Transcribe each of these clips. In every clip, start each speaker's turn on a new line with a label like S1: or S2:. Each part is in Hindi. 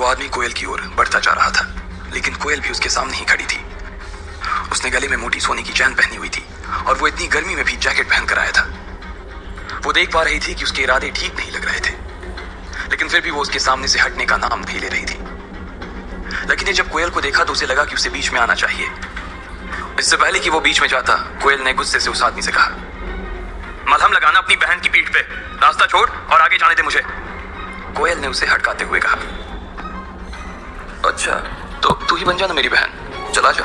S1: वो आदमी कोयल की ओर बढ़ता जा रहा था, लेकिन कोयल भी उसके सामने ही खड़ी थी। उसने गले में मोटी सोने की चैन पहनी हुई थी और वो इतनी गर्मी में भी जैकेट पहन कर आया था। वो देख पा रही थी कि उसके इरादे ठीक नहीं लग रहे थे, लेकिन फिर भी वो उसके सामने से हटने का नाम नहीं ले रही थी। लेकिन जब कोयल को देखा तो उसे लगा कि उसे बीच में आना चाहिए। इससे पहले कि वो बीच में जाता, कोयल ने गुस्से से उस आदमी से कहा, मलहम लगाना अपनी बहन की पीठ पे, रास्ता छोड़ और आगे जाने दे मुझे। कोयल ने उसे हटकाते हुए कहा, अच्छा तो तू ही बन जा ना मेरी बहन, चला जा।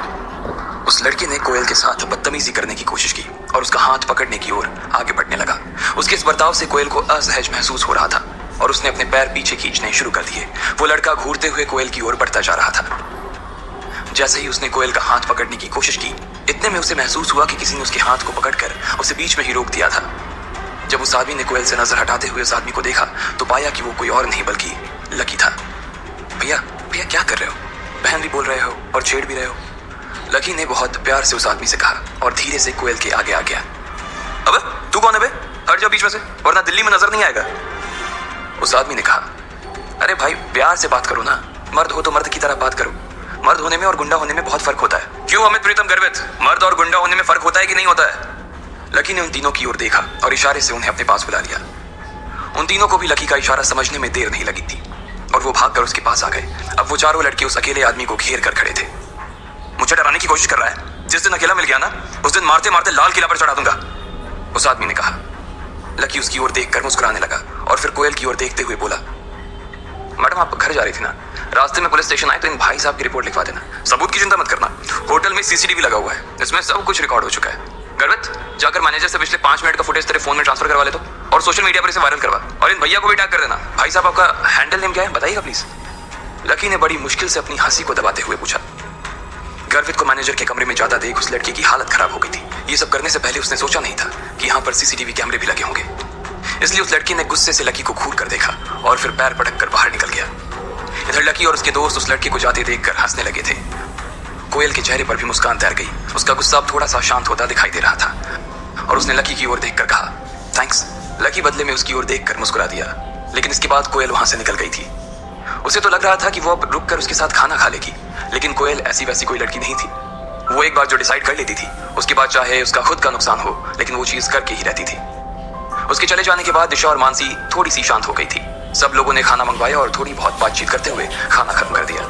S1: उस लड़के ने कोयल के साथ बदतमीजी करने की कोशिश की और उसका हाथ पकड़ने की ओर आगे बढ़ने लगा। उसके इस बर्ताव से कोयल को असहज महसूस हो रहा था और उसने अपने पैर पीछे खींचने शुरू कर दिए। वो लड़का घूरते हुए कोयल की ओर बढ़ता जा रहा था। जैसे ही उसने कोयल का हाथ पकड़ने की कोशिश की, इतने में उसे महसूस हुआ कि किसी ने उसके हाथ को पकड़कर उसे बीच में ही रोक दिया था। जब उस आदमी ने कोयल से नजर हटाते हुए उस आदमी को देखा तो पाया कि वो कोई और नहीं बल्कि लकी था। भैया भैया क्या कर रहे हो? बहन भी बोल रहे हो और छेड़ भी रहे हो। लकी ने बहुत प्यार से उस आदमी से कहा और धीरे से कोयल के आगे आ गया। अबे तू कौन है बे? हट जा बीच में से, वरना दिल्ली में नजर नहीं आएगा। उस आदमी ने कहा, अरे भाई प्यार से बात करो ना, मर्द हो तो मर्द की तरह बात करो। मर्द होने में और गुंडा होने में बहुत फर्क होता है। क्यों अमित प्रीतम गर्वित, मर्द और गुंडा होने में फर्क होता है कि नहीं होता है? लकी ने उन तीनों की ओर देखा और इशारे से उन्हें अपने पास बुला लिया। उन तीनों को भी लकी का इशारा समझने में देर नहीं लगी थी और वो भागकर उसके पास आ गए। अब वो चारों लड़के उस अकेले आदमी को घेर कर खड़े थे। मुझे डराने की कोशिश कर रहा है? जिस दिन अकेला मिल गया ना, उस दिन मारते मारते लाल किला पर चढ़ा दूंगा, उस आदमी ने कहा। लकी उसकी ओर देखकर मुस्कुराने लगा और फिर कोयल की ओर देखते हुए बोला, मैडम आप घर जा रही थी ना, रास्ते में पुलिस स्टेशन आए तो इन भाई साहब की रिपोर्ट लिखवा देना। सबूत की चिंता मत करना, होटल में सीसीटीवी लगा हुआ है, इसमें सब कुछ रिकॉर्ड हो चुका है। गर्वित जाकर मैनेजर से पिछले 5 मिनट का फुटेज तेरे फोन में ट्रांसफर करवा ले तो, और सोशल मीडिया पर इसे वायरल करवा, और इन भैया को भी टैग कर देना। भाई साहब आपका हैंडल नेम क्या है बताइएगा प्लीज। लकी ने बड़ी मुश्किल से अपनी हंसी को दबाते हुए पूछा। गर्वित को मैनेजर के कमरे में जाता देख उस लड़के की हालत खराब हो गई थी। ये सब करने से पहले उसने सोचा नहीं था कि यहाँ पर सीसीटीवी कैमरे भी लगे होंगे। इसलिए उस लड़की ने गुस्से से लकी को घूर कर देखा और फिर पैर पटक कर बाहर निकल गया। इधर लकी और उसके दोस्त उस लड़के को जाते देखकर हंसने लगे थे। कोयल के चेहरे पर भी मुस्कान तैर गई। उसका गुस्सा अब थोड़ा सा शांत होता दिखाई दे रहा था और उसने लकी की ओर देखकर कहा, थैंक्स। लकी बदले में उसकी ओर देखकर मुस्कुरा दिया, लेकिन इसके बाद कोयल वहां से निकल गई थी। उसे तो लग रहा था कि वो अब रुक कर उसके साथ खाना खा लेगी, लेकिन कोयल ऐसी वैसी कोई लड़की नहीं थी। वो एक बार जो डिसाइड कर लेती थी, उसके बाद चाहे उसका खुद का नुकसान हो, लेकिन वो चीज करके ही रहती थी। उसके चले जाने के बाद दिशा और मानसी थोड़ी सी शांत हो गई थी। सब लोगों ने खाना मंगवाया और थोड़ी बहुत बातचीत करते हुए खाना खत्म कर दिया।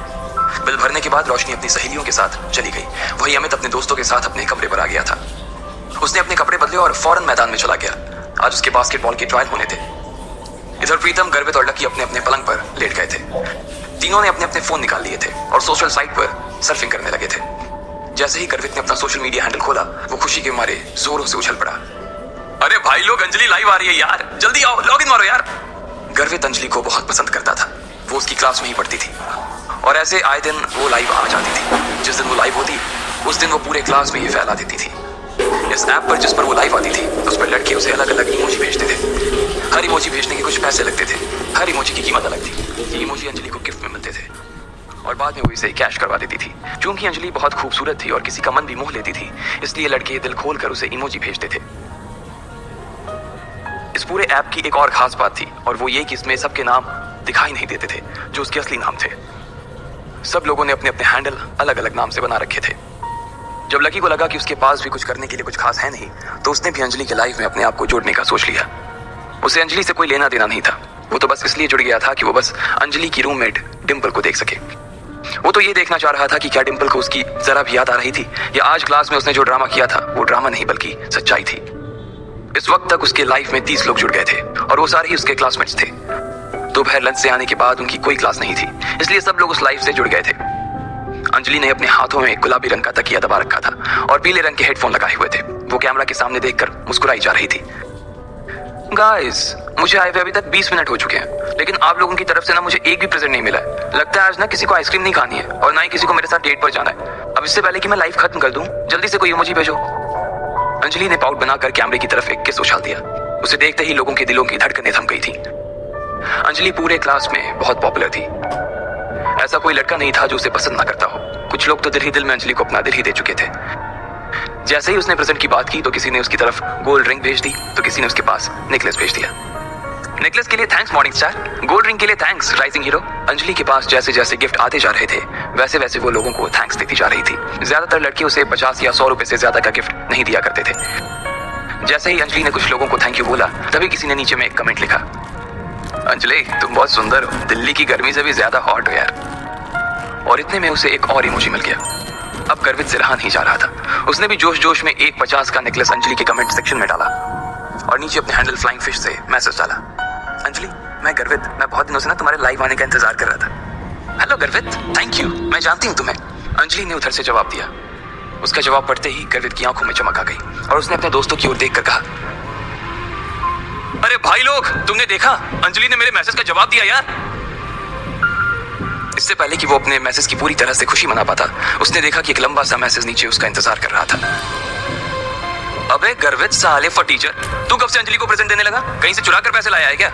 S1: बिल भरने के बाद रोशनी अपनी सहेलियों के साथ चली गई। वही अमित अपने दोस्तों के साथ अपने कमरे पर आ गया था। उसने अपने कपड़े बदले और फौरन मैदान में चला गया। आज उसके बास्केटबॉल के ट्रायल होने थे। इधर प्रीतम, गर्वित और लकी अपने अपने पलंग पर लेट गए थे। तीनों ने अपने अपने फोन निकाल लिए थे और सोशल साइट पर सर्फिंग करने लगे थे। जैसे ही गर्वित ने अपना सोशल मीडिया हैंडल खोला, वो खुशी के मारे जोरों से उछल पड़ा। अरे भाई लोग, अंजलि लाइव आ रही है यार, जल्दी आओ, लॉग इन मारो यार। गर्वित अंजलि को बहुत पसंद करता था। वो उसकी क्लास में ही पढ़ती थी और ऐसे आए दिन वो लाइव आ जाती थी। जिस दिन वो लाइव होती, उस दिन वो पूरे क्लास में ही फैला देती थी। इस ऐप पर जिस पर वो लाइव आती थी, उस पर लड़के उसे अलग अलग इमोजी भेजते थे। हर इमोजी भेजने के कुछ पैसे लगते थे। हर इमोजी की कीमत अलग थी। ये इमोजी अंजलि को गिफ्ट में मिलते थे और बाद में वो इसे कैश करवा देती थी। क्योंकि अंजलि बहुत खूबसूरत थी और किसी का मन भी मोह लेती थी, इसलिए लड़के दिल खोल कर उसे इमोजी भेजते थे। इस पूरे ऐप की एक और खास बात थी और वो ये कि इसमें सबके नाम दिखाई नहीं देते थे जो उसके असली नाम थे। सब लोगों ने अपने अपने हैंडल अलग अलग नाम से बना रखे थे। जब लकी को लगा कि उसके पास भी कुछ करने के लिए कुछ खास है नहीं, तो उसने भी अंजलि के लाइफ में अपने आप को जोड़ने का सोच लिया। उसे अंजलि से कोई लेना देना नहीं था। वो तो बस इसलिए जुड़ गया था कि वो बस अंजलि की रूममेट डिम्पल को देख सके। वो तो ये देखना चाह रहा था कि क्या डिम्पल को उसकी जरा भी याद आ रही थी, या आज क्लास में उसने जो ड्रामा किया था वो ड्रामा नहीं बल्कि सच्चाई थी। इस वक्त तक उसके लाइफ में 30 लोग जुड़ गए थे और वो सारे ही उसके क्लासमेट्स थे। दोपहर लंच से आने के बाद उनकी कोई क्लास नहीं थी, इसलिए सब लोग उस लाइफ से जुड़ गए थे। अंजलि ने अपने हाथों में गुलाबी रंग का तकिया दबा रखा था और पीले रंग के हेडफोन लगाए हुए थे। वो कैमरा के सामने देखकर मुस्कुराई जा रही थी। गाइस, मुझे आए हुए अभी तक 20 मिनट हो चुके हैं, लेकिन आप लोगों की तरफ से ना मुझे एक भी प्रेजेंट नहीं मिला है। लगता है आज ना किसी को आइसक्रीम नहीं खानी है और ना ही किसी को मेरे साथ डेट पर जाना है। अब इससे पहले कि मैं लाइव खत्म कर दूं, जल्दी से कोई इमोजी भेजो। अंजलि ने पाउट बनाकर कैमरे की तरफ एक किस उछाल दिया। उसे देखते ही लोगों के दिलों की धड़कनें थम गई थी। अंजलि पूरे क्लास में बहुत पॉपुलर थी। ऐसा कोई लड़का नहीं था जो उसे पसंद ना करता हो। कुछ लोग तो दिल ही दिल में अंजलि को अपना दिल ही दे चुके थे। जैसे ही उसने प्रेजेंट की बात की तो किसी ने उसकी तरफ गोल्ड रिंग भेज दी, तो किसी ने उसके पास नेकलेस भेज दिया। नेकलेस के लिए thanks morning star, gold ring के लिए थैंक्स राइजिंग हीरो। अंजलि के पास जैसे जैसे गिफ्ट आते जा रहे थे वैसे वैसे वो लोगों को थैंक्स देती जा रही थी। ज्यादातर लड़के उसे 50 या 100 रुपए से ज्यादा का गिफ्ट नहीं दिया करते थे। जैसे ही अंजलि ने कुछ लोगों को थैंक यू बोला तभी किसी ने नीचे में एक कमेंट लिखा, अंजलि तुम बहुत सुंदर हो, दिल्ली की गर्मी से भी ज्यादा हॉट हो यार। और इतने में उसे एक और इमोजी मिल गया। अब गर्वित से रहा नहीं जा रहा था। उसने भी जोश जोश में एक 50 का नेकलेस अंजलि के कमेंट सेक्शन में डाला और नीचे अपने हैंडल फ्लाइंग फिश से मैसेज डाला, अंजलि मैं गर्वित, मैं बहुत दिनों से ना तुम्हारे लाइव आने का इंतजार कर रहा था। हेलो गर्वित, थैंक यू, मैं जानती हूँ तुम्हें, अंजलि ने उधर से जवाब दिया। उसका जवाब पढ़ते ही गर्वित की आंखों में चमक आ गई और उसने अपने दोस्तों की ओर देखकर कहा, अरे भाई लोग तुमने देखा, अंजलि ने मेरे मैसेज का जवाब दिया यार। इससे पहले कि वो अपने मैसेज की पूरी तरह से खुशी मना पाता, उसने देखा कि एक लंबा सा मैसेज नीचे उसका इंतजार कर रहा था। अबे गर्वित साले फटीचर, तू कब से अंजलि को प्रेजेंट देने लगा? कहीं से चुरा कर पैसे लाया है क्या?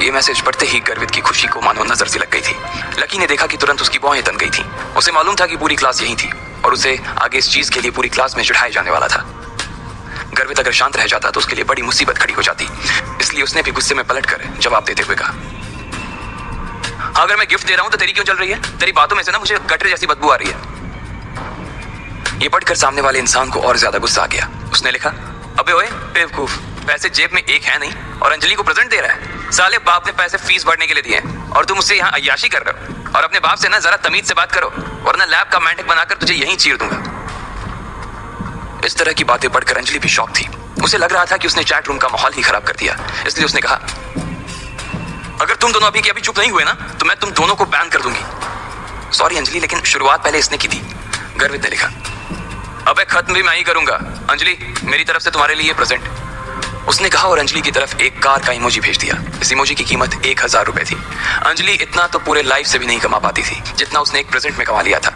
S1: ये मैसेज पढ़ते ही गर्वित की खुशी को मानो नजर सी लग गई थी। लकी ने देखा कि तुरंत उसकी बाहें तन गई थी। उसे मालूम था कि पूरी क्लास यहीं थी और उसे आगे इस चीज के लिए पूरी क्लास में चिढ़ाया जाने वाला था। गर्वित अगर शांत रह जाता तो उसके लिए बड़ी मुसीबत खड़ी हो जाती, इसलिए उसने भी गुस्से में पलटकर जवाब देते हुए कहा, अगर मैं गिफ्ट दे रहा हूं तो तेरी क्यों चल रही है? तेरी बातों में से ना मुझे गटर जैसी बदबू आ रही है। ये पढ़कर सामने वाले इंसान को और ज्यादा गुस्सा आ गया। उसने लिखा, अबे ओए बेवकूफ, पैसे जेब में एक है नहीं और अंजलि को प्रेजेंट दे रहा है। साले बाप ने पैसे फीस भरने के लिए दिए हैं और तुम मुझसे यहाँ अय्याशी कर रहे हो। और अपने बाप से ना जरा तमीज से बात करो वरना लैब का मैंटिक बनाकर तुझे यहीं चीर दूंगा। इस तरह की बातें पढ़कर अंजलि भी शॉक थी। उसे लग रहा था कि उसने चैट रूम का माहौल ही खराब कर दिया, इसलिए उसने कहा, अगर तुम दोनों अभी के अभी चुप नहीं हुए ना तो मैं तुम दोनों को बैन कर दूंगी। सॉरी अंजलि, लेकिन शुरुआत पहले इसने की थी। गर्वित ने लिखा, अबे खत्म भी मैं ही करूंगा। अंजलि मेरी तरफ से तुम्हारे लिए प्रेजेंट, उसने कहा और अंजलि की तरफ एक कार का इमोजी भेज दिया। इस इमोजी की कीमत 1000 रुपए थी। अंजलि इतना तो पूरे लाइफ से भी नहीं कमा पाती थी जितना उसने एक प्रेजेंट में कमा लिया था।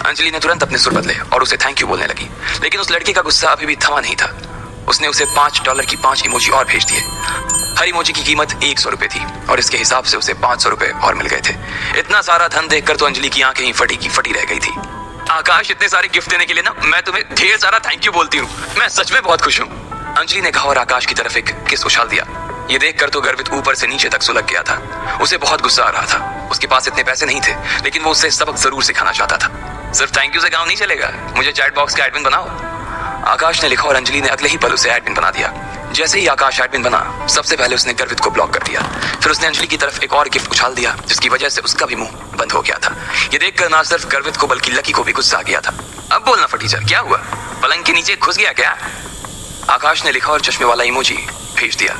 S1: अंजलि ने तुरंत अपने सुर बदले और उसे थैंक यू बोलने लगी, लेकिन उस लड़के का गुस्सा अभी भी थमा नहीं था। उसने उसे $5 की 5 इमोजी और भेज दिए। हर इमोजी की कीमत 100 रुपए थी और इसके हिसाब से उसे 500 रुपए और मिल गए थे। इतना सारा धन देखकर तो अंजलि की आंखें ही फटी की फटी रह गई थी। आकाश, इतने सारे गिफ्ट देने के लिए ना मैं तुम्हें ढेर सारा थैंक यू बोलती हूँ, मैं सच में बहुत खुश हूँ, अंजलि ने कहा और आकाश की तरफ एक किस उछाल दिया। ये देखकर तो गर्वित ऊपर से नीचे तक सुलग गया था। उसे बहुत गुस्सा आ रहा था। उसके पास इतने पैसे नहीं थे, लेकिन वो उसे सबक जरूर सिखाना चाहता था। सिर्फ थैंक यू से काम नहीं चलेगा, मुझे चैट बॉक्स का एडमिन बनाओ, आकाश ने लिखा और अंजलि ने अगले ही पल उसे एडमिन बना दिया। जैसे ही आकाश एडमिन बना, सबसे पहले उसने गर्वित को ब्लॉक कर दिया। फिर उसने अंजलि की तरफ एक और गिफ्ट उछाल दिया, जिसकी वजह से उसका भी मुंह बंद हो गया था। ये देखकर ना सिर्फ गर्वित को बल्कि लकी को भी गुस्सा आ गया था। अब बोलना फटीचर, क्या हुआ? पलंग के नीचे घुस गया क्या? आकाश ने लिखा और चश्मे वाला इमोजी भेज दिया।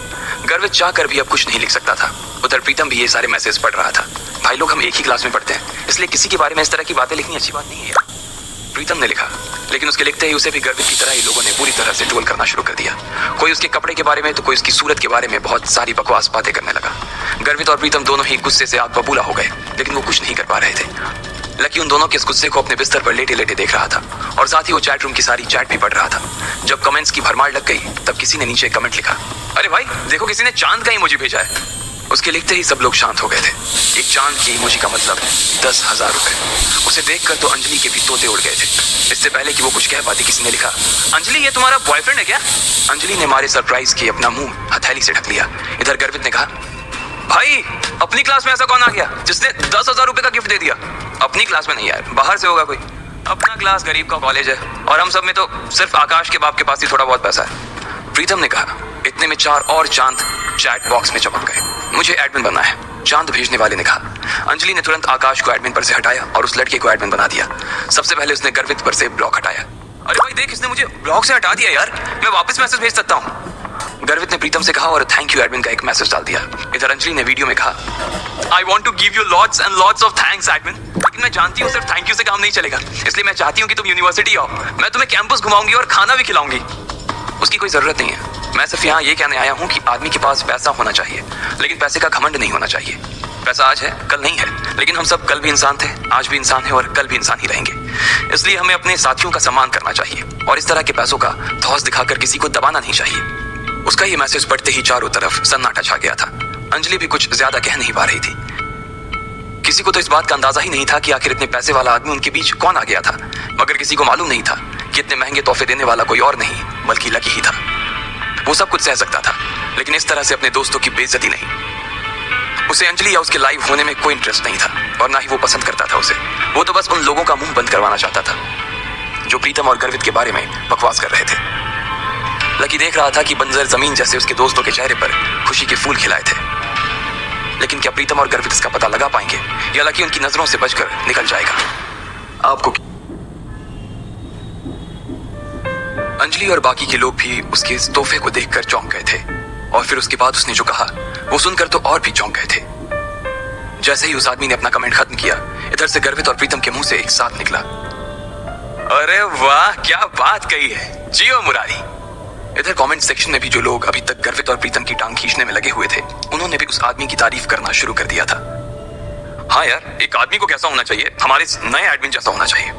S1: गर्वित चाहकर भी अब कुछ नहीं लिख सकता था। उधर प्रीतम भी ये सारे मैसेज पढ़ रहा था। भाई लोग हम एक ही क्लास में पढ़ते हैं, इसलिए किसी के बारे में इस तरह की बातें लिखनी अच्छी बात नहीं है, प्रीतम ने लिखा। लेकिन उसके लिखते ही उसे भी गर्वित की तरह ही लोगों ने पूरी तरह से ट्रोल करना शुरू कर दिया। कोई उसके कपड़े के बारे में तो कोई उसकी सूरत के बारे में बहुत सारी बकवास बातें करने लगा। गर्वित और प्रीतम दोनों ही गुस्से से आग बबूला हो गए, लेकिन वो कुछ नहीं कर पा रहे थे। लकी उन दोनों के इस गुस्से को अपने बिस्तर पर लेटे लेटे देख रहा था और साथ ही वो चैट रूम की सारी चैट भी पढ़ रहा था। जब कमेंट्स की भरमार लग गई तब किसी ने नीचे कमेंट लिखा, अरे भाई देखो किसी ने चांद का इमोजी भेजा है। उसके लिखते ही सब लोग शांत हो गए थे। एक चांद की इमोजी का मतलब 10,000 रुपए। उसे देखकर तो अंजलि के भी तोते उड़ गए थे। इससे पहले कि वो कुछ कह पाती किसी ने लिखा, अंजलि ये तुम्हारा बॉयफ्रेंड है क्या? अंजलि ने मारे सरप्राइज के अपना मुंह हथेली से ढक लिया। इधर गर्वित ने कहा, भाई अपनी क्लास में ऐसा कौन आ गया जिसने 10,000 रुपए का गिफ्ट दे दिया? अपनी क्लास में नहीं यार, बाहर से होगा कोई। अपना क्लास गरीब का कॉलेज है और हम सब में तो सिर्फ आकाश के बाप के पास ही थोड़ा बहुत पैसा है, प्रीतम ने कहा। इतने में 4 और चांद चैट बॉक्स में चमक गए। मुझे एडमिन बनना है, चांद भेजने वाले ने कहा। अंजलि ने तुरंत आकाश को एडमिन पर से हटाया और उस लड़के को एडमिन बना दिया। सबसे पहले उसने गर्वित पर से ब्लॉक हटाया। अरे भाई देख, इसने मुझे ब्लॉक से हटा दिया यार, मैं वापस मैसेज भेज सकता हूँ, गर्वित ने प्रीतम से कहा और थैंक यू एडमिन का एक मैसेज डाल दिया। इधर अंजलि ने वीडियो में कहा, I want to give you lots and lots of thanks admin, लेकिन मैं जानती हूँ सिर्फ थैंक यू से काम नहीं चलेगा, इसलिए मैं चाहती हूँ कि तुम यूनिवर्सिटी आओ, मैं तुम्हें कैंपस घुमाऊंगी और खाना भी खिलाऊंगी। उसकी कोई जरूरत नहीं है, मैं सिर्फ यहाँ ये कहने आया हूँ कि आदमी के पास पैसा होना चाहिए, लेकिन पैसे का घमंड नहीं होना चाहिए। पैसा आज है कल नहीं है, लेकिन हम सब कल भी इंसान थे, आज भी इंसान है और कल भी इंसान ही रहेंगे। इसलिए हमें अपने साथियों का सम्मान करना चाहिए और इस तरह के पैसों का धौस दिखाकर किसी को दबाना नहीं चाहिए। उसका ये मैसेज पढ़ते ही चारों तरफ सन्नाटा छा गया था। अंजलि भी कुछ ज्यादा कह नहीं पा रही थी। किसी को तो इस बात का अंदाजा ही नहीं था कि आखिर इतने पैसे वाला आदमी उनके बीच कौन आ गया था, मगर किसी को मालूम नहीं था कि इतने महंगे तोहफे देने वाला कोई और नहीं बल्कि लकी ही था। वो सब कुछ सह सकता था, लेकिन इस तरह से अपने दोस्तों की बेइज्जती नहीं। उसे अंजलि या उसके लाइव होने में कोई इंटरेस्ट नहीं था और ना ही वो पसंद करता था उसे। वो तो बस उन लोगों का मुंह बंद करवाना चाहता था जो प्रीतम और गर्वित के बारे में बकवास कर रहे थे। लकी देख रहा था कि बंजर जमीन जैसे उसके दोस्तों के चेहरे पर खुशी के फूल खिलाए थे, लेकिन क्या प्रीतम और गर्वित इसका पता लगा पाएंगे या लकी उनकी नजरों से बचकर निकल जाएगा? आपको अंजलि और बाकी के लोग भी उसके इस तोहफे को देखकर चौंक गए थे और फिर उसके बाद उसने जो कहा वो सुनकर तो और भी चौंक गए थे। जैसे ही उस आदमी ने अपना कमेंट खत्म किया, इधर से गर्वित और प्रीतम के मुंह से एक साथ निकला, अरे वाह क्या बात कही है, जियो मुरारी। इधर कमेंट सेक्शन में भी जो लोग अभी तक गर्वित और प्रीतम की टांग खींचने में लगे हुए थे, उन्होंने भी उस आदमी की तारीफ करना शुरू कर दिया था। हाँ यार, एक आदमी को कैसा होना चाहिए? हमारे नए एडमिन जैसा होना चाहिए।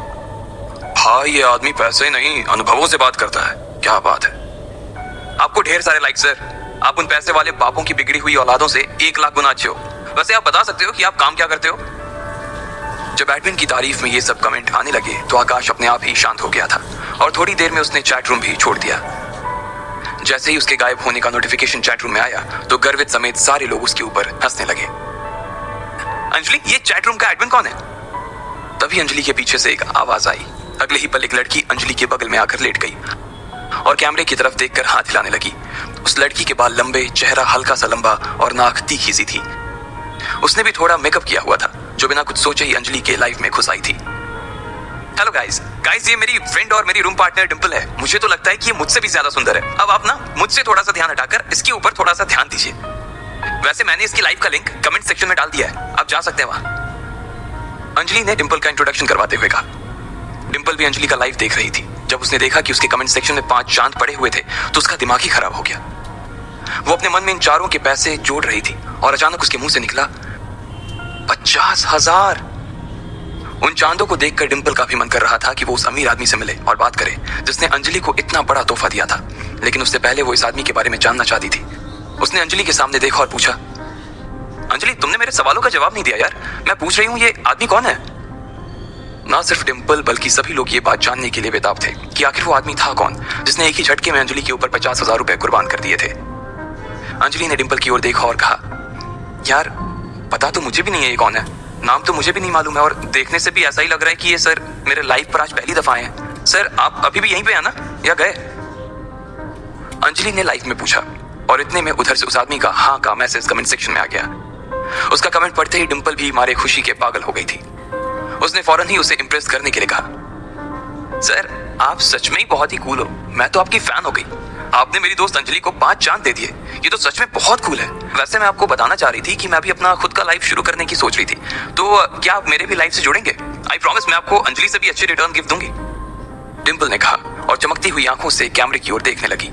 S1: भाई ये आदमी पैसे नहीं अनुभवों से बात करता है, क्या बात है। आपको ढेर सारे लाइक सर, आप उन पैसे वाले बापों की बिगड़ी हुई औलादों से 1 लाख गुना अच्छे हो। वैसे आप बता सकते हो कि आप काम क्या करते हो? जब एडमिन की तारीफ में ये सब कमेंट आने लगे तो आकाश अपने आप ही शांत हो गया था और थोड़ी देर में उसने चैट रूम भी छोड़ दिया। जैसे ही उसके गायब होने का नोटिफिकेशन चैट रूम में आया तो गर्वित समेत सारे लोग उसके ऊपर हंसने लगे। अंजलि, ये चैट रूम का एडमिन कौन है? तभी अंजलि के पीछे से एक आवाज आई। अगले ही पल एक लड़की अंजलि के बगल में आकर लेट गई और कैमरे की तरफ देखकर हाथ हिलाने लगी। उस लड़की के बाल लंबे, चेहरा हल्का सा लंबा और नाक तीखी सी थी। उसने भी थोड़ा मेकअप किया हुआ था जो बिना कुछ सोचे ही अंजलि के लाइफ में घुस आई थी। हेलो गाइस, ये मेरी फ्रेंड और मेरी रूम पार्टनर डिंपल है। मुझे तो लगता है कि ये मुझसे भी ज्यादा सुंदर है। अब आप ना मुझसे थोड़ा सा ध्यान हटाकर इसके ऊपर थोड़ा सा ध्यान दीजिए। वैसे मैंने इसकी लाइव का लिंक कमेंट सेक्शन में डाल दिया है, आप जा सकते हैं वहां। अंजलि ने डिंपल का इंट्रोडक्शन करवाते हुए कहा। डिंपल भी अंजलि का लाइव देख रही थी। जब उसने देखा कि उसके कमेंट सेक्शन में 5 चांद पड़े हुए थे तो उसका दिमाग ही खराब हो गया। वो अपने मन में इन चारों के पैसे जोड़ रही थी और अचानक उसके मुंह से निकला 50,000। उन चांदों को देखकर डिंपल का भी मन कर रहा था कि वो उस अमीर आदमी से मिले और बात करे जिसने अंजलि को इतना बड़ा तोहफा दिया था, लेकिन उससे पहले वो इस आदमी के बारे में जानना चाहती थी। उसने अंजलि के सामने देखा और पूछा, अंजलि तुमने मेरे सवालों का जवाब नहीं दिया यार, मैं पूछ रही हूँ ये आदमी कौन है? ना सिर्फ डिंपल बल्कि सभी लोग ये बात जानने के लिए बेताब थे कि आखिर वो आदमी था कौन जिसने एक ही झटके में अंजलि के ऊपर 50,000 रुपए कुर्बान कर दिए थे। अंजलि ने डिंपल की ओर देखा और कहा, यार पता तो मुझे भी नहीं है ये कौन है, नाम तो मुझे भी नहीं मालूम है और देखने से भी ऐसा ही लग रहा है कि ये सर मेरे लाइफ पर आज पहली दफा आए हैं। सर आप अभी भी यहीं पे हैं ना या गए? अंजलि ने लाइफ में पूछा और इतने में उधर से उस आदमी का हाँ का मैसेज कमेंट सेक्शन में आ गया। उसका कमेंट पढ़ते ही डिंपल भी मारे खुशी के पागल हो गई थी। उसने फौरन ही उसे इम्प्रेस करने के लिए कहा, सर आप सच में ही बहुत ही कूल हो, मैं तो आपकी फैन हो गई। आपने मेरी दोस्त अंजलि को 5 चांद दे दिए, ये तो सच में बहुत कूल है। वैसे मैं आपको बताना चाह रही थी कि मैं भी अपना खुद का लाइफ शुरू करने की सोच रही थी, तो क्या आप मेरे भी लाइफ से जुड़ेंगे? आई प्रॉमिस मैं आपको अंजलि से भी अच्छे रिटर्न गिफ्ट दूंगी, डिंपल ने कहा और चमकती हुई आंखों से कैमरे की ओर देखने लगी।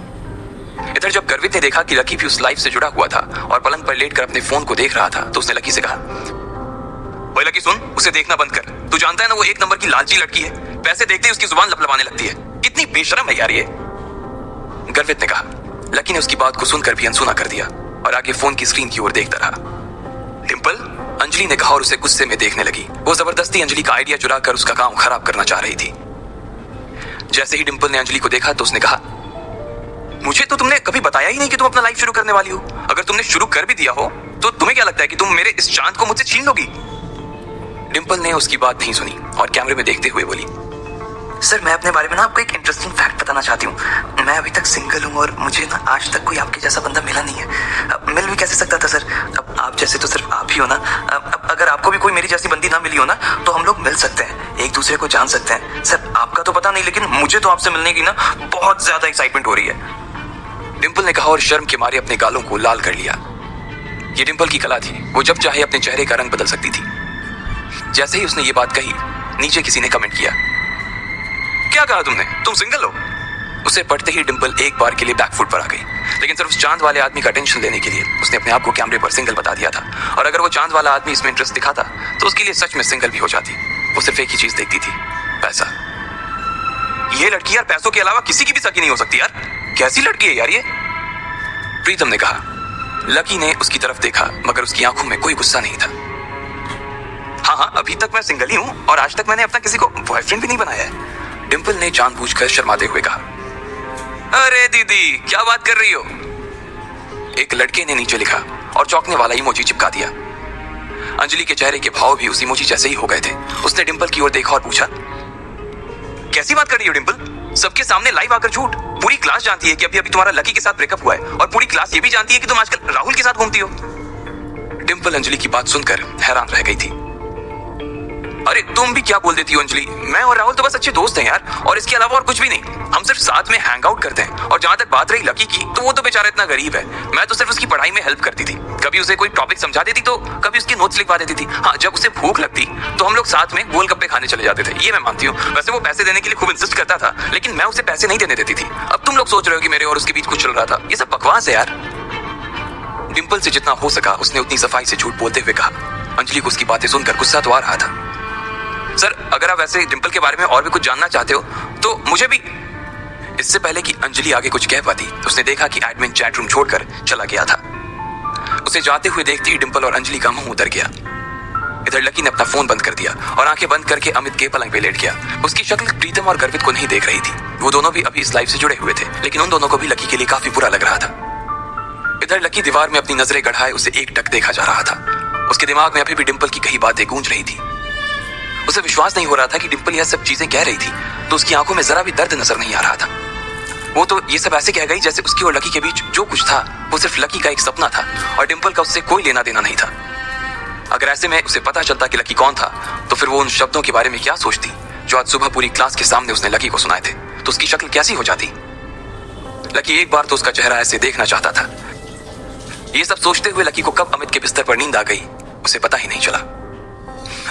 S1: इधर जब गर्वित ने देखा कि लकी भी उस लाइफ से जुड़ा हुआ था और पलंग पर लेटकर अपने फोन को देख रहा था तो उसने लकी से कहा, ओए लकी सुन, उसे देखना बंद कर। तू जानता है ना वो 1 नंबर की लालची लड़की है, पैसे देखते ही उसकी जुबान लपलपाने लगती है। कितनी बेशरम है यार ये, गर्वित ने कहा। लकी ने उसकी बात को सुनकर भी अनसुना कर दिया और आगे फोन की स्क्रीन की ओर देखता रहा। डिंपल, अंजलि ने कहा और उसे गुस्से में देखने लगी। वो जबरदस्ती अंजलि का आइडिया चुराकर उसका काम खराब करना चाह रही थी। जैसे ही डिंपल ने अंजलि को देखा तो उसने कहा, मुझे तो तुमने कभी बताया ही नहीं कि तुम अपना लाइफ शुरू करने वाली हो। अगर तुमने शुरू कर भी दिया हो तो तुम्हें क्या लगता है कि तुम मेरे इस चांद को मुझसे छीन लोगी? डिंपल ने उसकी बात नहीं सुनी और कैमरे में देखते हुए बोली, सर मैं अपने बारे में ना आपको एक इंटरेस्टिंग फैक्ट बताना चाहती हूँ। मैं अभी तक सिंगल हूँ और मुझे ना आज तक कोई आपके जैसा बंदा मिला नहीं है। मिल भी कैसे सकता था सर, अब आप जैसे तो सिर्फ आप ही हो ना। अब अगर आपको भी कोई मेरी जैसी बंदी ना मिली हो ना तो हम लोग मिल सकते हैं, एक दूसरे को जान सकते हैं। सर आपका तो पता नहीं, लेकिन मुझे तो आपसे मिलने की ना बहुत ज्यादा एक्साइटमेंट हो रही है, डिंपल ने कहा और शर्म के मारे अपने गालों को लाल कर लिया। ये डिंपल की कला थी, वो जब चाहे अपने चेहरे का रंग बदल सकती थी। जैसे ही उसने ये बात कही, नीचे किसी ने कमेंट किया, क्या कहा तुमने, तुम सिंगल हो? उसे पढ़ते ही डिंपल एक बार के लिए बैकफुट पर आ गई, लेकिन सिर्फ उस चांद वाले आदमी का टेंशन लेने के लिए उसने अपने आप को कैमरे पर सिंगल बता दिया था। और अगर वो चांद वाला आदमी इसमें इंटरेस्ट दिखाता तो उसके लिए सच में सिंगल भी हो जाती। वो सिर्फ एक ही चीज देखती थी, पैसा। ये लड़की यार पैसों के अलावा किसी की भी सकी नहीं हो सकती यार, कैसी लड़की है यार ये, प्रीतम ने कहा। लकी ने उसकी तरफ देखा मगर उसकी आंखों में कोई गुस्सा नहीं था। हाँ, अभी तक मैं सिंगल ही हूँ और आज तक मैंने अपना किसी को बॉयफ्रेंड भी नहीं बनाया है, डिंपल ने जानबूझकर शर्माते हुए कहा। अरे दीदी क्या बात कर रही हो? एक लड़के ने नीचे लिखा और चौंकने वाला इमोजी चिपका दिया। अंजलि के चेहरे के भाव भी उस इमोजी जैसे ही हो गए थे। उसने डिंपल की ओर देखा और पूछा, कैसी बात कर रही हो डिंपल? सबके सामने लाइव आकर झूठ। पूरी क्लास जानती है कि अभी अभी तुम्हारा लकी के साथ ब्रेकअप हुआ है और पूरी क्लास ये भी जानती है कि तुम आजकल राहुल के साथ घूमती हो। डिंपल अंजलि की बात सुनकर हैरान रह गई थी। अरे तुम भी क्या बोल देती हो अंजलि? मैं और राहुल तो बस अच्छे दोस्त हैं यार, और इसके अलावा और कुछ भी नहीं। हम सिर्फ साथ में हैंग आउट करते हैं। और जहां तक बात रही लकी की, तो वो तो बेचारा इतना गरीब है। मैं तो सिर्फ उसकी पढ़ाई में हेल्प करती थी। कभी उसे कोई टॉपिक समझा देती तो कभी उसकी नोट्स लिखवा देती थी। हाँ, जब उसे भूख लगती तो हम लोग साथ में गोलगप्पे खाने चले जाते थे। ये मैं मानती हूँ। वैसे वो पैसे देने के लिए खूब इंसिस्ट करता था, लेकिन मैं उसे पैसे नहीं देने देती थी। अब तुम लोग सोच रहे हो कि मेरे और उसके बीच कुछ चल रहा था। ये सब बकवास है यार। डिंपल से जितना हो सका उसने उतनी सफाई से झूठ बोलते हुए कहा। अंजलि को उसकी बातें सुनकर गुस्सा तो आ रहा था। सर, अगर आप वैसे डिंपल के बारे में और भी कुछ जानना चाहते हो तो मुझे भी। इससे पहले कि अंजलि आगे कुछ कह पाती, उसने देखा कि एडमिन चैट रूम छोड़कर चला गया था। उसे जाते हुए देखते ही डिंपल और अंजलि का मुंह उतर गया। इधर लकी ने अपना फोन बंद कर दिया और आंखें बंद करके अमित के पलंग पे लेट गया। उसकी शक्ल प्रीतम और गर्वित को नहीं देख रही थी। वो दोनों भी अभी इस लाइफ से जुड़े हुए थे, लेकिन उन दोनों को भी लकी के लिए काफी बुरा लग रहा था। इधर लकी दीवार में अपनी नजरें गड़ाए उसे एकटक देखा जा रहा था। उसके दिमाग में अभी भी डिंपल की कई बातें गूंज रही थी। उसे विश्वास नहीं हो रहा था कि डिंपल यह सब चीजें कह रही थी, तो उसकी आंखों में जरा भी दर्द नजर नहीं आ रहा था। वो तो ये सब ऐसे कह गई जैसे उसकी और लकी के बीच जो कुछ था वो सिर्फ लकी का एक सपना था और डिंपल का उससे कोई लेना देना नहीं था। अगर ऐसे में उसे पता चलता कि लकी कौन था, तो फिर वो उन शब्दों के बारे में क्या सोचती जो आज सुबह पूरी क्लास के सामने उसने लकी को सुनाए थे। तो उसकी शक्ल कैसी हो जाती। लकी एक बार तो उसका चेहरा ऐसे देखना चाहता था। ये सब सोचते हुए लकी को कब अमित के बिस्तर पर नींद आ गई उसे पता ही नहीं चला।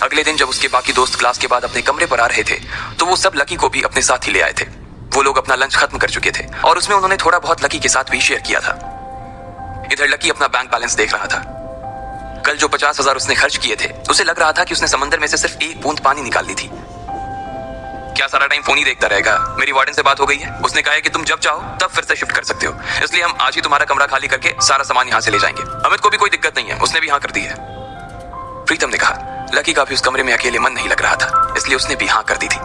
S1: अगले दिन जब उसके बाकी दोस्त क्लास के बाद अपने कमरे पर आ रहे थे, तो वो सब लकी को भी अपने साथ ही ले आए थे। वो लोग अपना लंच खत्म कर चुके थे और उसमें उन्होंने थोड़ा बहुत लकी के साथ भी शेयर किया था। इधर लकी अपना बैंक बैलेंस देख रहा था। कल जो 50,000 उसने खर्च किए थे, उसे लग रहा था कि उसने समंदर में से सिर्फ एक बूंद पानी निकाल ली थी। क्या सारा टाइम फोन ही देखता रहेगा? मेरी वार्डन से बात हो गई है। उसने कहा है कि तुम जब चाहो तब फिर से शिफ्ट कर सकते हो, इसलिए हम आज ही तुम्हारा कमरा खाली करके सारा सामान यहाँ से ले जाएंगे। अमित को भी कोई दिक्कत नहीं है, उसने भी हाँ कर दी है। प्रीतम ने कहा। लकी का भी उस कमरे में अकेले मन नहीं लग रहा था, इसलिए उसने भी हाँ कर दी थी।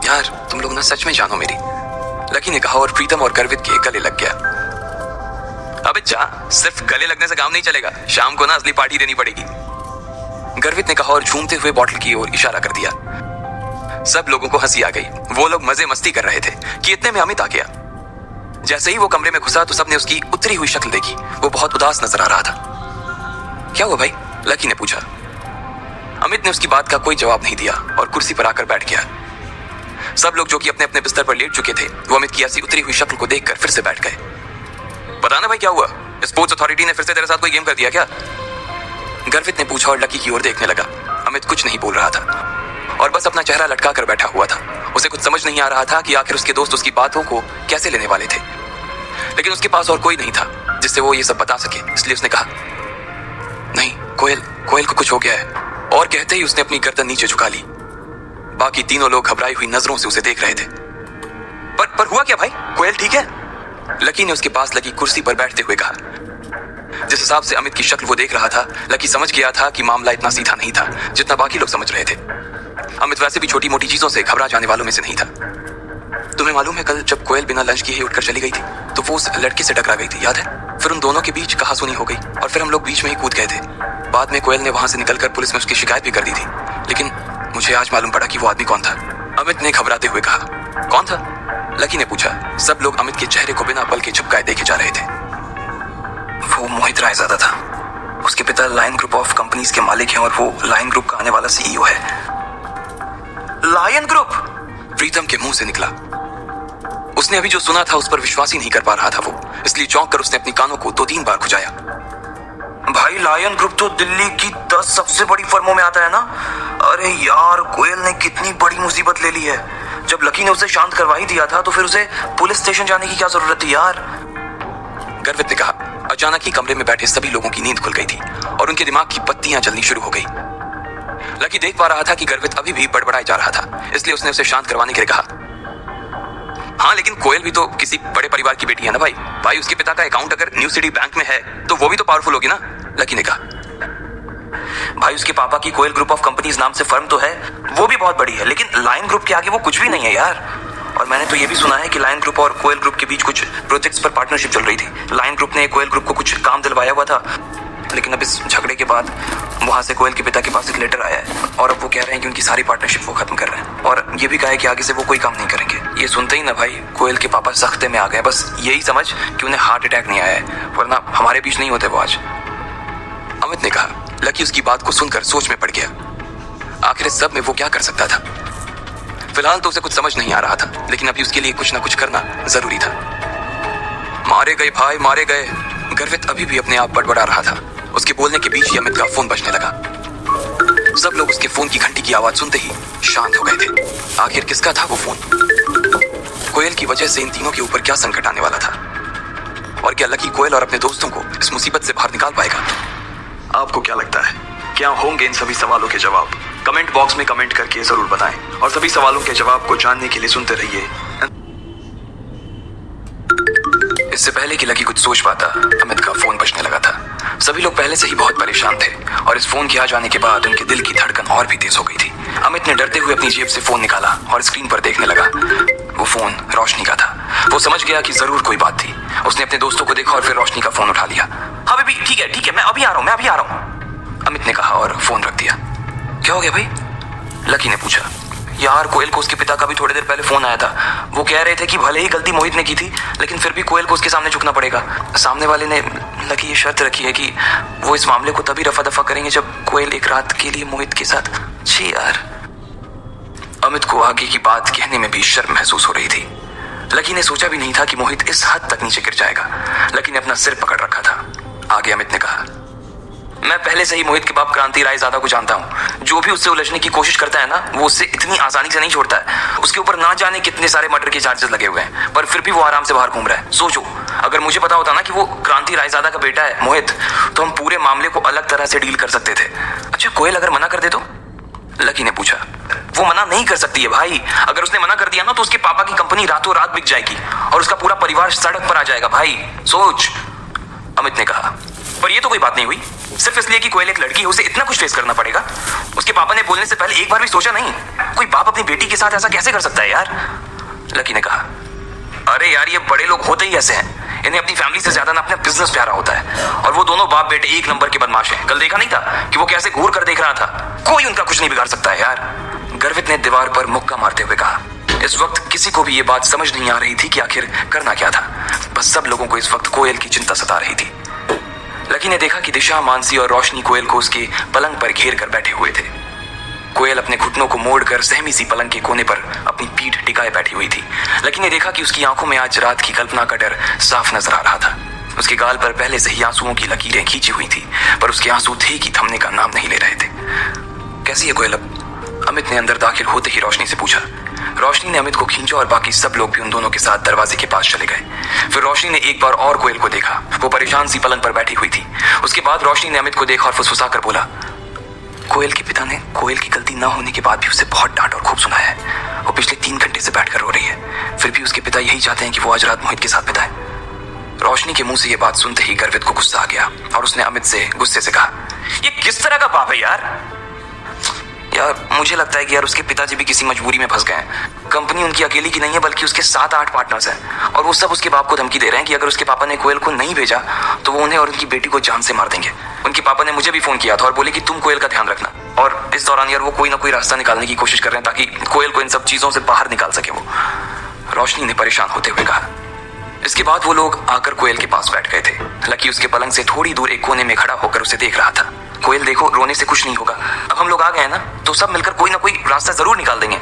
S1: यार तुम लोग ना सच में जानो मेरी, लकी ने कहा और प्रीतम और गर्वित के गले लग गया। अबे जा, सिर्फ गले लगने से काम नहीं चलेगा, शाम को ना असली पार्टी देनी पड़ेगी। गर्वित ने कहा और झूमते हुए बॉटल की ओर इशारा कर दिया। सब लोगों को हंसी आ गई। वो लोग मजे मस्ती कर रहे थे कि इतने में अमित आ गया। जैसे ही वो कमरे में घुसा तो सबने उसकी उतरी हुई शक्ल देखी। वो बहुत उदास नजर आ रहा था। क्या हुआ भाई? लकी ने पूछा। अमित ने उसकी बात का कोई जवाब नहीं दिया और कुर्सी पर आकर बैठ गया। सब लोग जो कि अपने अपने बिस्तर पर लेट चुके थे, वो अमित की ऐसी उतरी हुई शक्ल को देखकर फिर से बैठ गए। पता ना भाई क्या हुआ? स्पोर्ट्स अथॉरिटी ने फिर से तेरे साथ कोई गेम कर दिया क्या? गर्वित ने पूछा और लकी की ओर देखने लगा। अमित कुछ नहीं बोल रहा था और बस अपना चेहरा लटका कर बैठा हुआ था। उसे कुछ समझ नहीं आ रहा था कि आखिर उसके दोस्त उसकी बातों को कैसे लेने वाले थे, लेकिन उसके पास और कोई नहीं था जिससे वो ये सब बता सके। इसलिए उसने कहा, नहीं कोयल को कुछ हो गया है। और कहते ही उसने अपनी गर्दन नीचे झुका ली। बाकी तीनों लोग घबराई हुई नजरों से उसे देख रहे थे। पर हुआ क्या भाई? कोयल ठीक है? लकी ने उसके पास लगी कुर्सी पर बैठते हुए कहा। जिस हिसाब से अमित की शक्ल वो देख रहा था, लकी समझ गया था कि मामला इतना सीधा नहीं था जितना बाकी लोग समझ रहे थे। अमित वैसे भी छोटी मोटी चीजों से घबरा जाने वालों में से नहीं था। तुम्हें मालूम है कल जब कोयल बिना लंच किए ही उठकर चली गई थी, तो वो उस लड़के से टकरा गई थी, याद है? फिर उन दोनों के बीच कहासुनी हो गई और फिर हम लोग बीच में ही कूद गए थे। बाद में कोयल ने वहां से निकलकर पुलिस में उसकी शिकायत भी कर दी थी, लेकिन मुझे आज मालूम पड़ा कि वो आदमी कौन था। अमित ने घबराते हुए कहा। कौन था? लकी ने पूछा। सब लोग अमित के चेहरे को बिना पल के झुकाए देखे जा रहे थे। वो मोहित रायजादा था। उसके पिता लायन ग्रुप ऑफ कंपनीज के मालिक हैं और वो लायन ग्रुप का आने वाला सीईओ है। Lion group? प्रीतम के मुंह से निकला। उसने अभी जो सुना था उस पर विश्वास ही नहीं कर पा रहा था वो, इसलिए चौंक कर उसने अपनी कानों को 2-3 बार खुजाया। भाई लायन ग्रुप तो दिल्ली की 10 सबसे बड़ी फर्मों में आता है ना। अरे यार, कोयल ने कितनी बड़ी मुसीबत ले ली है। जब लकी ने उसे शांत करवा ही दिया था तो फिर उसे पुलिस स्टेशन जाने की क्या जरूरत थी यार? गर्वित ने कहा। अचानक ही कमरे में बैठे सभी लोगों की नींद खुल गई थी और उनके दिमाग की बत्तियां जलनी शुरू हो गई। लकी देख पा रहा था कि गर्वित अभी भी बड़बड़ाए जा रहा था, इसलिए उसने उसे शांत करवाने के लिए कहा। हाँ, लेकिन कोयल भी तो किसी बड़े परिवार की बेटी है ना भाई उसके पिता का अकाउंट अगर न्यू सिटी बैंक में है तो वो भी तो पावरफुल होगी ना, लकी ने कहा। भाई उसके पापा की कोयल ग्रुप ऑफ कंपनीज नाम से फर्म तो है, वो भी बहुत बड़ी है, लेकिन लायन ग्रुप के आगे वो कुछ भी नहीं है यार। और मैंने तो ये भी सुना है कि लायन ग्रुप और कोयल ग्रुप के बीच कुछ प्रोजेक्ट्स पर पार्टनरशिप चल रही थी। लायन ग्रुप ने कोयल ग्रुप को कुछ काम दिलवाया हुआ था, लेकिन अब इस झगड़े के बाद वहां से कोयल के पिता के पास एक लेटर आया है और अब वो कह रहे हैं कि उनकी सारी पार्टनरशिप वो खत्म कर रहे हैं और ये भी कहा है कि आगे से वो कोई काम नहीं करेंगे। ये सुनते ही ना भाई कोयल के पापा सख्ते में आ गए। बस यही समझ कि उन्हें हार्ट अटैक नहीं आया है, वरना हमारे बीच नहीं होते वो आज। अमित ने कहा। लकी उसकी बात को सुनकर सोच में पड़ गया। आखिर इस सब में वो क्या कर सकता था? फिलहाल तो उसे कुछ समझ नहीं आ रहा था, लेकिन अभी उसके लिए कुछ ना कुछ करना जरूरी था। मारे गए भाई, मारे गए। गर्वित अभी भी अपने आप बड़बड़ा रहा था। उसके बोलने के बीच ही अमित का फोन बजने लगा। सब लोग उसके फोन की घंटी की आवाज सुनते ही शांत हो गए थे। आखिर किसका था वो फोन? कोयल की वजह से इन तीनों के ऊपर क्या संकट आने वाला था? और क्या लकी कोयल और अपने दोस्तों को इस मुसीबत से बाहर निकाल पाएगा? आपको क्या लगता है, क्या होंगे इन सभी सवालों के जवाब? कमेंट बॉक्स में कमेंट करके जरूर बताएं और सभी सवालों के जवाब को जानने के लिए सुनते रहिए। इससे पहले कि लकी कुछ सोच पाता, अमित का फोन बजने लगा था। सभी लोग पहले से ही बहुत परेशान थे और इस फोन के आ जाने के बाद उनके दिल की धड़कन और भी तेज हो गई थी। अमित ने डरते हुए अपनी जेब से फोन निकाला और स्क्रीन पर देखने लगा। वो फोन रोशनी का था। वो समझ गया कि जरूर कोई बात थी। उसने अपने दोस्तों को देखा और फिर रोशनी का फोन उठा लिया। हाँ बेबी, ठीक है, मैं अभी आ रहा हूँ, अमित ने कहा और फोन रख दिया। क्या हो गया भाई? लकी ने पूछा। यार कोयल को उसके पिता का भी थोड़ी देर पहले फोन आया था। वो कह रहे थे कि भले ही गलती मोहित ने की थी, लेकिन फिर भी कोयल को उसके सामने झुकना पड़ेगा। सामने वाले ने लकी ये शर्त रखी है कि वो इस मामले को तभी रफा दफा करेंगे जब कोयल एक रात के लिए मोहित के साथ। छी यार। अमित को आगे की बात कहने में भी शर्म महसूस हो रही थी। लकी ने सोचा भी नहीं था कि मोहित इस हद तक नीचे गिर जाएगा। लकी ने अपना सिर पकड़ रखा था। आगे अमित ने कहा, मैं पहले से ही मोहित के बाप क्रांति रायजादा को जानता हूँ। जो भी उससे उलझने की कोशिश करता है ना, वो उससे इतनी आसानी से नहीं छोड़ता है। उसके ऊपर ना जाने कितने सारे मर्डर के चार्जेस लगे हुए हैं, पर फिर भी वो आराम से बाहर घूम रहा है। सोचो, अगर मुझे पता होता ना कि वो क्रांति रायजादा का बेटा है मोहित, तो हम पूरे मामले को अलग तरह से डील कर सकते थे। अच्छा कोयल अगर मना कर दे तो? लकी ने पूछा। वो मना नहीं कर सकती है भाई। अगर उसने मना कर दिया ना तो उसके पापा की कंपनी रातों रात बिक जाएगी और उसका पूरा परिवार सड़क पर आ जाएगा भाई। सोच, अमित ने कहा। पर ये तो कोई बात नहीं हुई, सिर्फ इसलिए कि कोयल एक लड़की है उसे इतना कुछ फेस करना पड़ेगा। उसके पापा ने बोलने से पहले एक बार भी सोचा नहीं? कोई बाप अपनी बेटी के साथ ऐसा कैसे कर सकता है यार? लकी ने कहा। अरे यार ये बड़े लोग होते ही ऐसे हैं। इन्हें अपनी फैमिली से ज्यादा ना अपना बिजनेस प्यारा होता है। और वो दोनों बाप बेटे एक नंबर के बदमाश हैं। कल देखा नहीं था कि वो कैसे घूर कर देख रहा था? कोई उनका कुछ नहीं बिगाड़ सकता है यार। गर्वित ने दीवार पर मुक्का मारते हुए कहा। इस वक्त किसी को भी ये बात समझ नहीं आ रही थी कि आखिर करना क्या था। बस सब लोगों को इस वक्त कोयल की चिंता सता रही थी। लकी ने देखा कि दिशा, मानसी और रोशनी कोयल को उसके पलंग पर घेर कर बैठे हुए थे। कोयल अपने घुटनों को मोड़कर सहमी सी पलंग के कोने पर अपनी पीठ टिकाए बैठी हुई थी। लकी ने देखा कि उसकी आंखों में आज रात की कल्पना का डर साफ नजर आ रहा था। उसके गाल पर पहले से ही आंसुओं की लकीरें खींची हुई थी, पर उसके आंसू थे कि थमने का नाम नहीं ले रहे थे। कैसी है कोयल अब? अमित ने अंदर दाखिल होते ही रोशनी से पूछा। रोशनी ने अमित को खींचा और बाकी सब लोग भी उन दोनों के साथ दरवाजे के पास चले गए। फिर रोशनी ने एक बार और कोयल को देखा। वो परेशान सी पलंग पर बैठी हुई थी। उसके बाद रोशनी ने अमित को देखा और फुसफुसा कर बोला, कोयल के पिता ने कोयल की गलती न होने के बाद भी उसे बहुत डांट और खूब सुनाया है। वो पिछले 3 घंटे से बैठकर रो रही है। फिर भी उसके पिता यही चाहते हैं कि वो आज रात मोहित के साथ बिताए। रोशनी के मुंह से ये बात सुनते ही गर्वित को गुस्सा आ गया और उसने अमित से गुस्से से कहा, ये किस तरह का पाप है यार? मुझे लगता है कि यार उसके पिताजी भी किसी मजबूरी में फंस गए हैं। कंपनी उनकी अकेली की नहीं है, बल्कि उसके 7-8 पार्टनर्स हैं और वो सब उसके बाप को धमकी दे रहे हैं कि अगर उसके पापा ने कोयल को नहीं भेजा तो वो उन्हें और उनकी बेटी को जान से मार देंगे। उनके पापा ने मुझे भी फोन किया था और बोले कि तुम कोयल का ध्यान रखना। और इस दौरान यार वो कोई ना कोई रास्ता निकालने की कोशिश कर रहे हैं ताकि कोयल को इन सब चीजों से बाहर निकाल सके वो। रोशनी ने परेशान होते हुए कहा। इसके बाद वो लोग आकर कोयल के पास बैठ गए थे। लकी उसके पलंग से थोड़ी दूर एक कोने में खड़ा होकर उसे देख रहा था। कोयल देखो, रोने से कुछ नहीं होगा। अब हम लोग आ गए हैं ना, तो सब मिलकर कोई ना कोई रास्ता जरूर निकाल देंगे।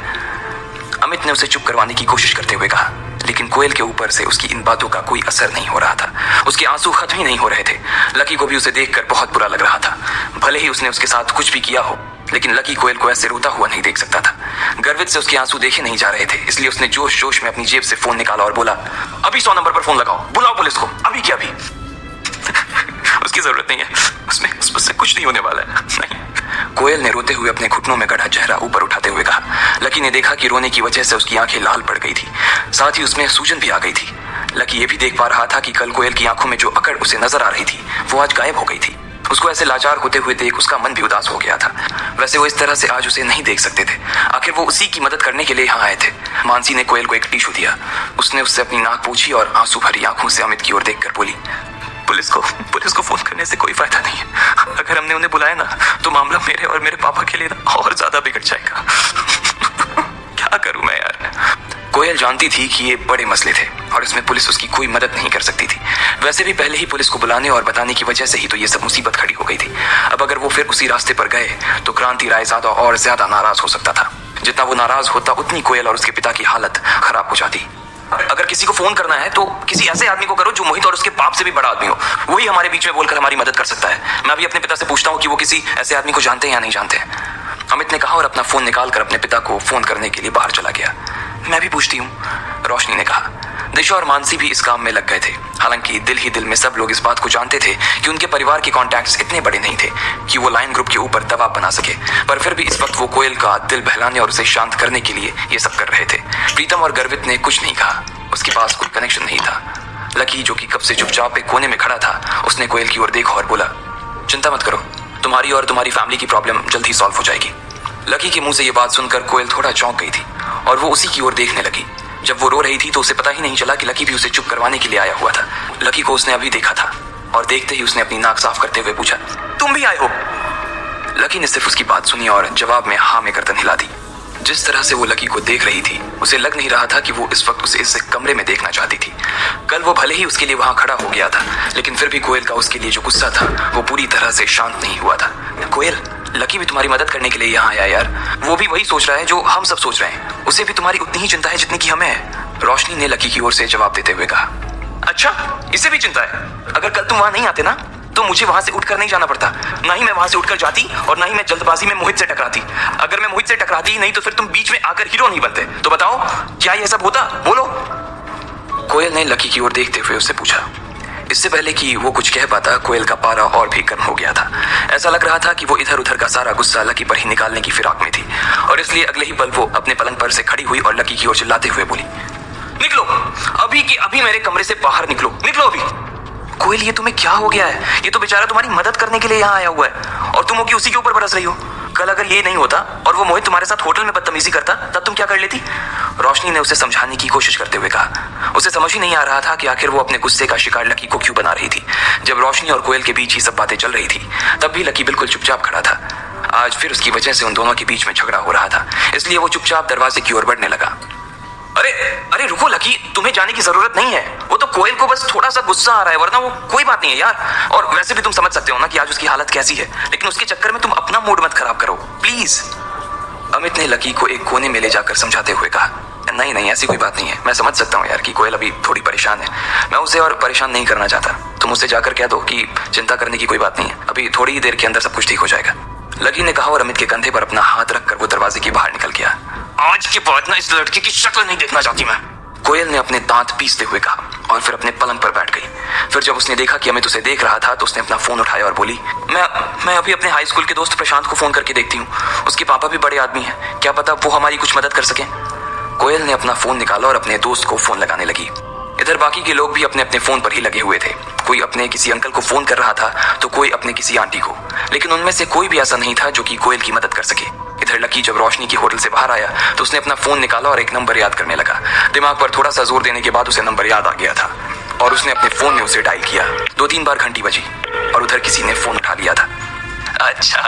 S1: अमित ने उसे चुप करवाने की कोशिश करते हुए कहा, लेकिन कोयल के ऊपर से उसकी इन बातों का कोई असर नहीं हो रहा था। उसके आंसू खत्म ही नहीं हो रहे थे। लकी को भी उसे देखकर बहुत बुरा लग रहा था। भले ही उसने उसके साथ कुछ भी किया हो, लेकिन लकी कोयल को ऐसे रोता हुआ नहीं देख सकता था। गर्वित से उसके आंसू देखे नहीं जा रहे थे, इसलिए उसने जोश जोश में अपनी जेब से फोन निकाला और बोला, अभी 100 नंबर पर फोन लगाओ, बुलाओ पुलिस को, अभी क्या अभी। उसकी जरूरत नहीं है, उससे कुछ नहीं होने वाला है। नहीं। कोयल ने रोते हुए अपने घुटनों में गड़ा चेहरा ऊपर उठाते हुए कहा। लकी ने देखा कि रोने की वजह से उसकी आंखें लाल पड़ गई थी, साथ ही उसमें सूजन भी आ गई थी। लकी ये भी देख पा रहा था कि कल कोयल की आंखों में जो अकड़ उसे नजर आ रही थी वो आज गायब हो गई थी। उसको ऐसे लाचार होते हुए देख उसका मन भी उदास हो गया था। वैसे वो इस तरह से आज उसे नहीं देख सकते थे। आखिर वो उसी की मदद करने के लिए यहाँ आए थे। मानसी ने कोयल को एक टिश्यू दिया। उसने उससे अपनी नाक पूछी और आंसू भरी आंखों से अमित की ओर देखकर बोली, पुलिस को फोन करने से कोई फायदा नहीं है। अगर हमने उन्हें बुलाया ना तो मामला मेरे और मेरे पापा के लिए ना और ज्यादा बिगड़ जाएगा। क्या करूं मैं यार। कोयल जानती थी कि ये बड़े मसले थे और इसमें पुलिस उसकी कोई मदद नहीं कर सकती थी। वैसे भी पहले ही पुलिस को बुलाने और बताने की वजह से ही तो ये सब मुसीबत खड़ी हो गई थी। अब अगर वो फिर उसी रास्ते पर गए तो क्रांति रायजादा और ज्यादा नाराज हो सकता था। जितना वो नाराज होता उतनी कोयल और उसके पिता की हालत खराब हो जाती। अगर किसी को फोन करना है तो किसी ऐसे आदमी को करो जो मोहित और उसके बाप से भी बड़ा आदमी हो। वही हमारे बीच में बोलकर हमारी मदद कर सकता है। मैं भी अपने पिता से पूछता हूँ कि वो किसी ऐसे आदमी को जानते हैं या नहीं जानते हैं, अमित ने कहा और अपना फोन निकालकर अपने पिता को फोन करने के लिए बाहर चला गया। मैं भी पूछती हूँ, रोशनी ने कहा। दिशा और मानसी भी इस काम में लग गए थे। हालांकि दिल ही दिल में सब लोग इस बात को जानते थे कि उनके परिवार के कॉन्टैक्ट्स इतने बड़े नहीं थे कि वो लाइन ग्रुप के ऊपर दबाव बना सके, पर फिर भी इस वक्त वो कोयल का दिल बहलाने और उसे शांत करने के लिए ये सब कर रहे थे। प्रीतम और गर्वित ने कुछ नहीं कहा। उसके पास कोई कनेक्शन नहीं था। लकी जो कि कब से चुपचाप एक कोने में खड़ा था, उसने कोयल की ओर देखा और बोला, चिंता मत करो, तुम्हारी और तुम्हारी फैमिली की प्रॉब्लम जल्द ही सॉल्व हो जाएगी। लकी के मुंह से ये बात सुनकर कोयल थोड़ा चौंक गई थी और वो उसी की ओर देखने लगी। जब वो रो रही थी तो उसे पता ही नहीं चला कि लकी भी उसे चुप करवाने के लिए आया हुआ था। लकी को उसने अभी देखा था और देखते ही उसने अपनी नाक साफ करते हुए पूछा, तुम भी आए हो? लकी ने सिर्फ उसकी बात सुनी और जवाब में हाँ में गर्दन हिला दी। जिस तरह से वो लकी को देख रही थी उसे लग नहीं रहा था कि वो इस वक्त उसे इस कमरे में देखना चाहती थी। कल वो भले ही उसके लिए वहां खड़ा हो गया था, लेकिन फिर भी कोयल का उसके लिए जो गुस्सा था वो पूरी तरह से शांत नहीं हुआ था। कोयल, लकी भी तुम्हारी मदद करने के लिए यहाँ आया यार। वो भी वही सोच रहा है जो हम सब सोच रहे हैं। उसे भी तुम्हारी उतनी ही चिंता है जितनी की हमें है। रोशनी ने लकी की ओर से जवाब देते हुए कहा, अच्छा, इसे भी चिंता है? अगर कल तुम वहां नहीं आते ना तो मुझे वहां से उठकर नहीं जाना पड़ता। ना ही मैं वहां से उठकर जाती और ना ही मैं जल्दबाजी में मोहित से टकराती। अगर मैं मोहित से टकराती ही नहीं तो फिर तुम बीच में आकर हीरो नहीं बनते। तो बताओ क्या ये सब होता? बोलो। कोयल ने लकी की ओर देखते हुए उससे पूछा। इससे पहले कि वो कुछ कह पाता, कोयल का पारा और भी गर्म हो गया था। ऐसा लग रहा था कि वो इधर उधर का सारा गुस्सा लकी पर ही निकालने की फिराक में थी और इसलिए अगले ही पल वो अपने पलंग पर से खड़ी हुई और लकी की ओर चिल्लाते हुए बोली, निकलो अभी के अभी मेरे कमरे से बाहर निकलो, निकलो अभी। कोयल, ये तुम्हें क्या हो गया है? ये तो बेचारा तुम्हारी मदद करने के लिए यहाँ आया हुआ है और तुम हो कि उसी के ऊपर बरस रही हो। कल अगर ये नहीं होता और वो मोहित तुम्हारे साथ होटल में बदतमीजी करता तब तुम क्या कर लेती? रोशनी ने उसे समझाने की कोशिश करते हुए कहा। उसे समझ ही नहीं आ रहा था कि आखिर वो अपने गुस्से का शिकार लकी को क्यों बना रही थी। जब रोशनी और कोयल के बीच ही सब बातें चल रही थी तब भी लकी बिल्कुल चुपचाप खड़ा था। आज फिर उसकी वजह से उन दोनों के बीच में झगड़ा हो रहा था, इसलिए वो चुपचाप दरवाजे की ओर बढ़ने लगा। अरे अरे रुको लकी, तुम्हें जाने की जरूरत नहीं है। वो तो कोयल को बस थोड़ा सा गुस्सा आ रहा है, वरना वो कोई बात नहीं है यार। और वैसे भी तुम समझ सकते हो ना कि आज उसकी हालत कैसी है, लेकिन उसके चक्कर में तुम अपना मूड मत खराब करो प्लीज। अमित ने लकी को एक कोने में ले जाकर समझाते हुए कहा, नहीं नहीं, ऐसी कोई बात नहीं है। मैं समझ सकता हूँ यार कि कोयल अभी थोड़ी परेशान है। मैं उसे और परेशान नहीं करना चाहता। तुम उससे जाकर कह दो कि चिंता करने की कोई बात नहीं है, अभी थोड़ी ही देर के अंदर सब कुछ ठीक हो जाएगा। लकी ने कहा और अमित के कंधे पर अपना हाथ रखकर वो दरवाजे के बाहर निकल गया। आज के बाद ना इस लड़के की शक्ल नहीं देखना चाहती मैं, कोयल ने अपने दांत पीसते हुए कहा और फिर अपने पलंग पर बैठ गई। फिर जब उसने देखा कि अमित उसे देख रहा था तो उसने अपना फोन उठाया और बोली, मैं अभी अपने हाई स्कूल के दोस्त प्रशांत को फोन करके देखती हूँ। उसके पापा भी बड़े आदमी हैं, क्या पता वो हमारी कुछ मदद कर सके। कोयल ने अपना फोन निकाला और अपने दोस्त को फोन लगाने लगी। इधर बाकी के लोग भी अपने अपने फोन पर ही लगे हुए थे। कोई अपने किसी अंकल को फोन कर रहा था तो कोई अपने किसी आंटी को, लेकिन उनमें से कोई भी ऐसा नहीं था जो कि कोयल की मदद कर सके। इधर लकी जब रोशनी की होटल से बाहर आया तो उसने अपना फोन निकाला और एक नंबर याद करने लगा। दिमाग पर थोड़ा सा जोर देने के बाद उसे नंबर याद आ गया था और उसने अपने फोन में उसे डायल किया। 2-3 बार घंटी बजी और उधर किसी ने फोन उठा लिया था। अच्छा,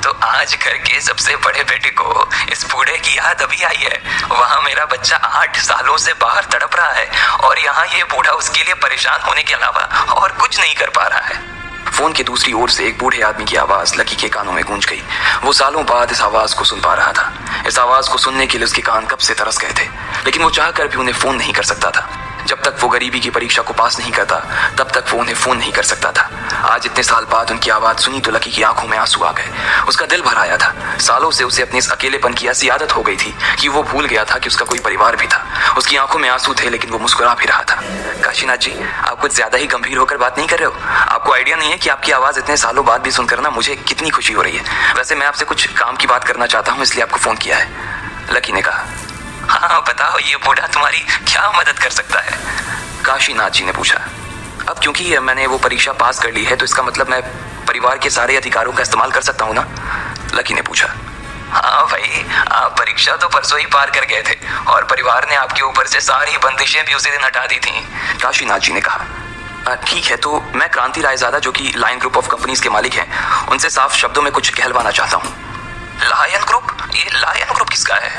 S1: तो आज घर के सबसे बड़े बेटे को इस बूढ़े की याद अभी आई है। वहाँ मेरा बच्चा 8 सालों से बाहर तड़प रहा है और यहाँ ये बूढ़ा उसके लिए परेशान होने के अलावा और कुछ नहीं कर पा रहा है। फोन के दूसरी ओर से एक बूढ़े आदमी की आवाज लकी के कानों में गूंज गई। वो सालों बाद इस आवाज को सुन पा रहा था। इस आवाज को सुनने के लिए उसके कान कब से तरस गए थे, लेकिन वो चाहकर भी उन्हें फोन नहीं कर सकता था। जब तक वो गरीबी की परीक्षा को पास नहीं करता तब तक वो उन्हें फोन नहीं कर सकता था। आज इतने साल बाद उनकी आवाज सुनी तो लकी की आंखों में आंसू आ गए। उसका दिल भर आया था। सालों से उसे अपने इस अकेलेपन की ऐसी आदत हो गई थी कि वो भूल गया था कि उसका कोई परिवार भी था। उसकी आंखों में आंसू थे लेकिन वो मुस्कुरा भी रहा था। काशीनाथ जी, आप कुछ ज्यादा ही गंभीर होकर बात नहीं कर रहे हो? आपको आइडिया नहीं है कि आपकी आवाज इतने सालों बाद भी सुनकर ना मुझे कितनी खुशी हो रही है। वैसे मैं आपसे कुछ काम की बात करना चाहता हूँ, इसलिए आपको फोन किया है। लकी ने कहा। हाँ बताओ, ये बूढ़ा तुम्हारी क्या मदद कर सकता है? काशीनाथ जी ने पूछा। अब क्योंकि मैंने वो परीक्षा पास कर ली है तो इसका मतलब मैं परिवार के सारे अधिकारों का इस्तेमाल कर सकता हूँ ना? लकी ने पूछा। हाँ भाई, आप परीक्षा तो परसों ही पार कर गए थे और परिवार ने आपके ऊपर से सारी बंदिशें भी उसी दिन हटा दी थी, काशीनाथ जी ने कहा। ठीक है, तो मैं क्रांति रायजादा, जो कि लायन ग्रुप ऑफ कंपनीज के मालिक हैं, उनसे साफ शब्दों में कुछ कहलवाना चाहता हूँ। Lion group? ये लायन ग्रुप किसका है?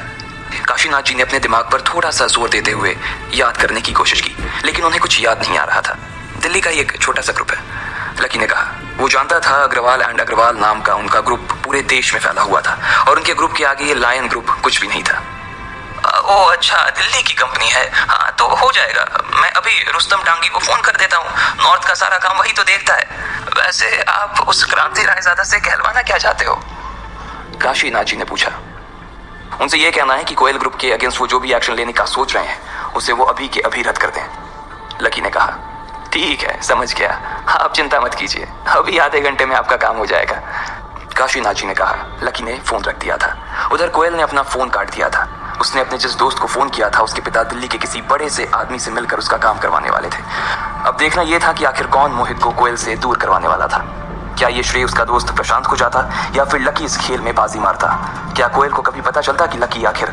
S1: काशीनाथ जी ने अपने दिमाग पर थोड़ा सा जोर देते हुए याद करने की कोशिश की, लेकिन उन्हें कुछ याद नहीं आ रहा था। दिल्ली का ही एक छोटा सा ग्रुप है, लकी ने कहा। वो जानता था अग्रवाल एंड अग्रवाल नाम का उनका ग्रुप पूरे देश में फैला हुआ था और उनके ग्रुप के आगे ये लायन ग्रुप कुछ भी नहीं था। ओ अच्छा, दिल्ली की कंपनी है। हाँ तो हो जाएगा, मैं अभी रुस्तम डांगी को फोन कर देता हूँ, नॉर्थ का सारा काम वही तो देखता है। वैसे आप उस क्रांति रायजादा से कहलवाना क्या चाहते हो? काशीनाथ जी ने पूछा। उनसे यह कहना है कि कोयल ग्रुप के अगेंस्ट वो जो भी एक्शन लेने का सोच रहे हैं उसे वो अभी के अभी रद्द कर दें, लकी ने कहा। ठीक है, समझ गया, आप चिंता मत कीजिए, अभी आधे घंटे में आपका काम हो जाएगा, काशीनाथ जी ने कहा। लकी ने फोन रख दिया था। उधर कोयल ने अपना फोन काट दिया था। उसने अपने जिस दोस्त को फोन किया था उसके पिता दिल्ली के किसी बड़े से आदमी से मिलकर उसका काम करवाने वाले थे। अब देखना यह था कि आखिर कौन मोहित को कोयल से दूर करवाने वाला था। क्या ये श्रेय उसका दोस्त प्रशांत को जाता या फिर लकी इस खेल में बाजी मारता? क्या कोयल को कभी पता चलता कि लकी आखिर